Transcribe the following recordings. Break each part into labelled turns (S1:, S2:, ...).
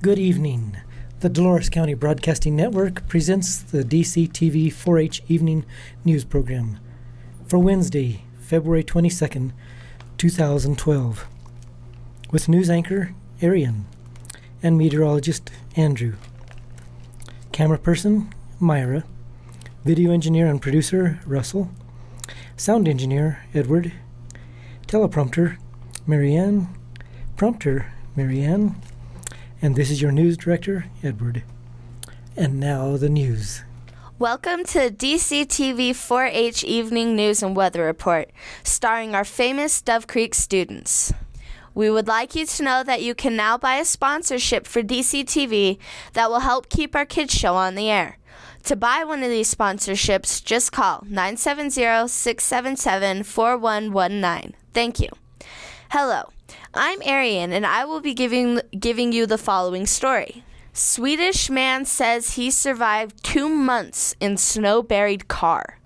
S1: Good evening. The Dolores County Broadcasting Network presents the DCTV 4-H Evening News Program for Wednesday, February 22nd, 2012, with news anchor Arian and meteorologist Andrew. Camera person Myra, video engineer and producer Russell, sound engineer Edward, teleprompter Marianne, prompter Marianne, and this is your news director, Edward. And now the news.
S2: Welcome to DCTV 4-H Evening News and Weather Report, starring our famous Dove Creek students. We would like you to know that you can now buy a sponsorship for DCTV that will help keep our kids show on the air. To buy one of these sponsorships, just call 970-677-4119. Thank you. Hello. I'm Arian, and I will be giving you the following story. Swedish man says he survived 2 months in snow-buried car.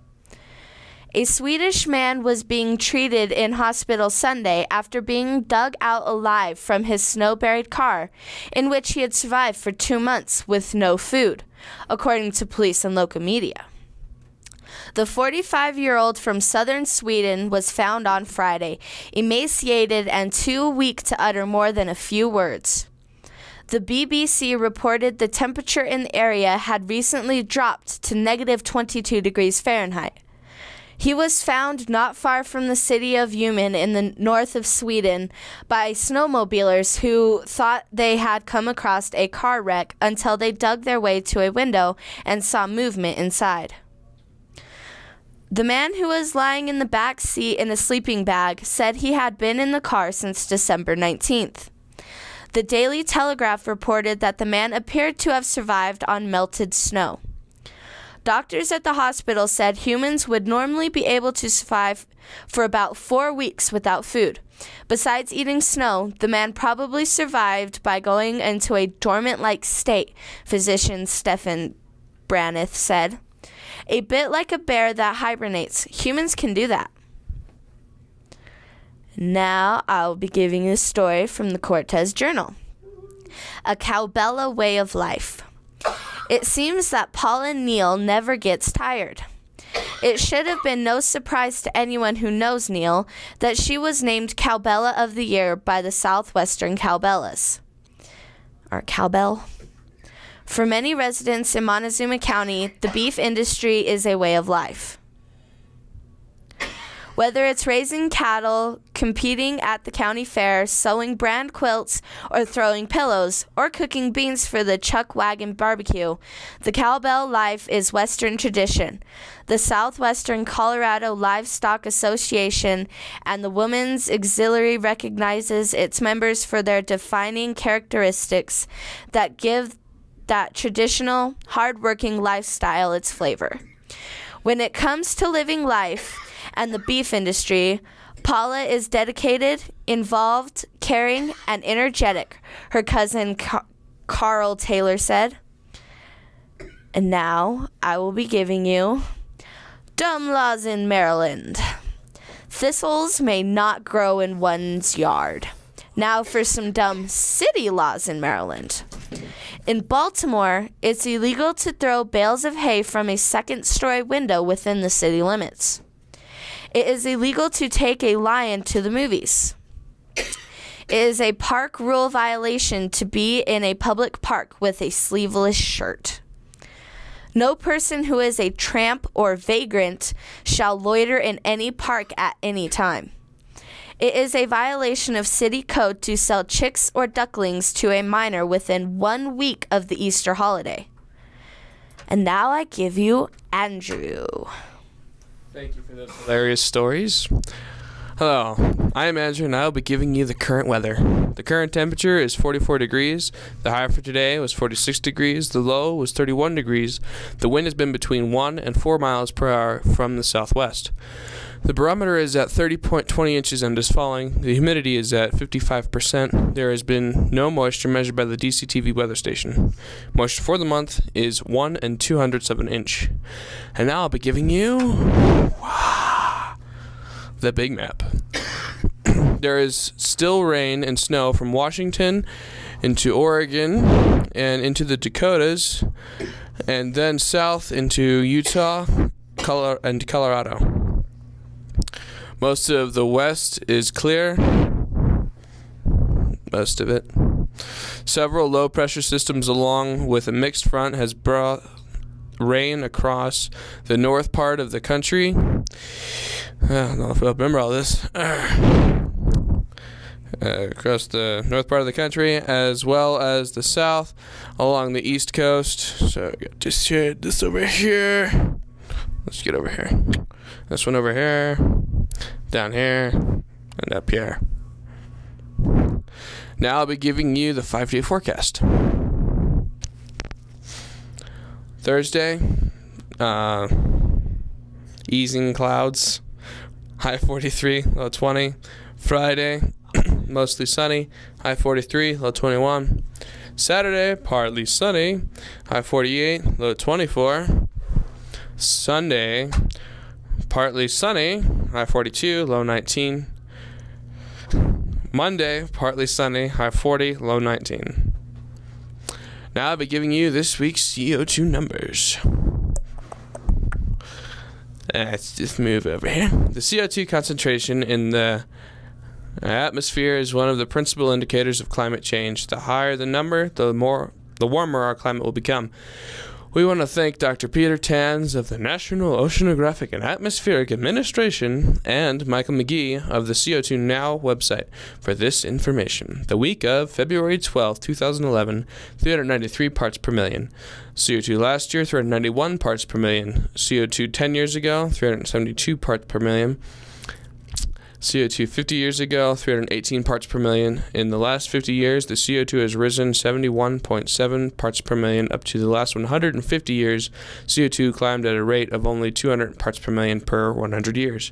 S2: A Swedish man was being treated in hospital Sunday after being dug out alive from his snow-buried car, in which he had survived for 2 months with no food, according to police and local media. The 45-year-old from southern Sweden was found on Friday, emaciated and too weak to utter more than a few words. The BBC reported the temperature in the area had recently dropped to negative 22 degrees Fahrenheit. He was found not far from the city of Umeå in the north of Sweden by snowmobilers who thought they had come across a car wreck until they dug their way to a window and saw movement inside. The man who was lying in the back seat in a sleeping bag said he had been in the car since December 19th. The Daily Telegraph reported that the man appeared to have survived on melted snow. Doctors at the hospital said humans would normally be able to survive for about 4 weeks without food. Besides eating snow, the man probably survived by going into a dormant-like state, physician Stefan Braniff said. A bit like a bear that hibernates. Humans can do that. Now I'll be giving you a story from the Cortez Journal. A Cowbella way of life. It seems that Paula Neal never gets tired. It should have been no surprise to anyone who knows Neal that she was named Cowbella of the Year by the Southwestern Cowbellas. Or cowbell. For many residents in Montezuma County, the beef industry is a way of life. Whether it's raising cattle, competing at the county fair, sewing brand quilts, or throwing pillows, or cooking beans for the Chuck Wagon barbecue, the cowbell life is Western tradition. The Southwestern Colorado Livestock Association and the Women's Auxiliary recognizes its members for their defining characteristics that give that traditional, hard-working lifestyle its flavor. When it comes to living life and the beef industry, Paula is dedicated, involved, caring, and energetic, her cousin Carl Taylor said. And now I will be giving you dumb laws in Maryland. Thistles may not grow in one's yard. Now for some dumb city laws in Maryland. In Baltimore, it's illegal to throw bales of hay from a second-story window within the city limits. It is illegal to take a lion to the movies. It is a park rule violation to be in a public park with a sleeveless shirt. No person who is a tramp or vagrant shall loiter in any park at any time. It is a violation of city code to sell chicks or ducklings to a minor within 1 week of the Easter holiday. And now I give you Andrew.
S3: Thank you for those hilarious stories. Hello, I am Andrew and I will be giving you the current weather. The current temperature is 44 degrees. The high for today was 46 degrees. The low was 31 degrees. The wind has been between 1 and 4 miles per hour from the southwest. The barometer is at 30.20 inches and is falling. The humidity is at 55%. There has been no moisture measured by the DCTV weather station. Moisture for the month is 1 207 inch. And now I'll be giving you the big map. There is still rain and snow from Washington into Oregon, and into the Dakotas, and then south into Utah and Colorado. Most of the west is clear. Most of it. Several low-pressure systems along with a mixed front has brought rain across the north part of the country. I don't know if I'll remember all this. Across the north part of the country, as well as the south along the east coast. So I got this over here. Let's get over here. This one over here, down here, and up here. Now I'll be giving you the 5-day forecast. Thursday, easing clouds, high 43, low 20. Friday, mostly sunny, high 43, low 21. Saturday, partly sunny, high 48, low 24. Sunday, partly sunny, high 42, low 19. Monday, partly sunny, high 40, low 19. Now I'll be giving you this week's CO2 numbers. Let's just move over here. The CO2 concentration in the atmosphere is one of the principal indicators of climate change. The higher the number, the warmer our climate will become. We want to thank Dr. Peter Tans of the National Oceanographic and Atmospheric Administration and Michael McGee of the CO2 Now website for this information. The week of February 12, 2011, 393 parts per million. CO2 last year, 391 parts per million. CO2 10 years ago, 372 parts per million. CO2 50 years ago, 318 parts per million. In the last 50 years, the CO2 has risen 71.7 parts per million. Up to the last 150 years, CO2 climbed at a rate of only 200 parts per million per 100 years.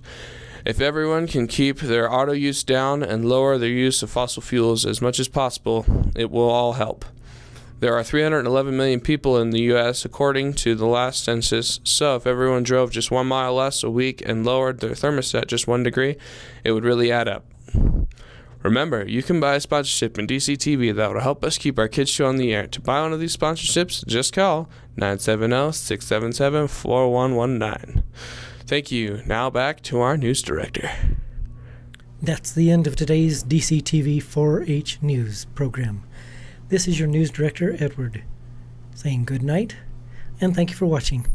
S3: If everyone can keep their auto use down and lower their use of fossil fuels as much as possible, it will all help. There are 311 million people in the U.S. according to the last census, so if everyone drove just 1 mile less a week and lowered their thermostat just 1 degree, it would really add up. Remember, you can buy a sponsorship in DCTV that will help us keep our kids show on the air. To buy one of these sponsorships, just call 970-677-4119. Thank you. Now back to our news director.
S1: That's the end of today's DCTV 4-H news program. This is your news director, Edward, saying good night, and thank you for watching.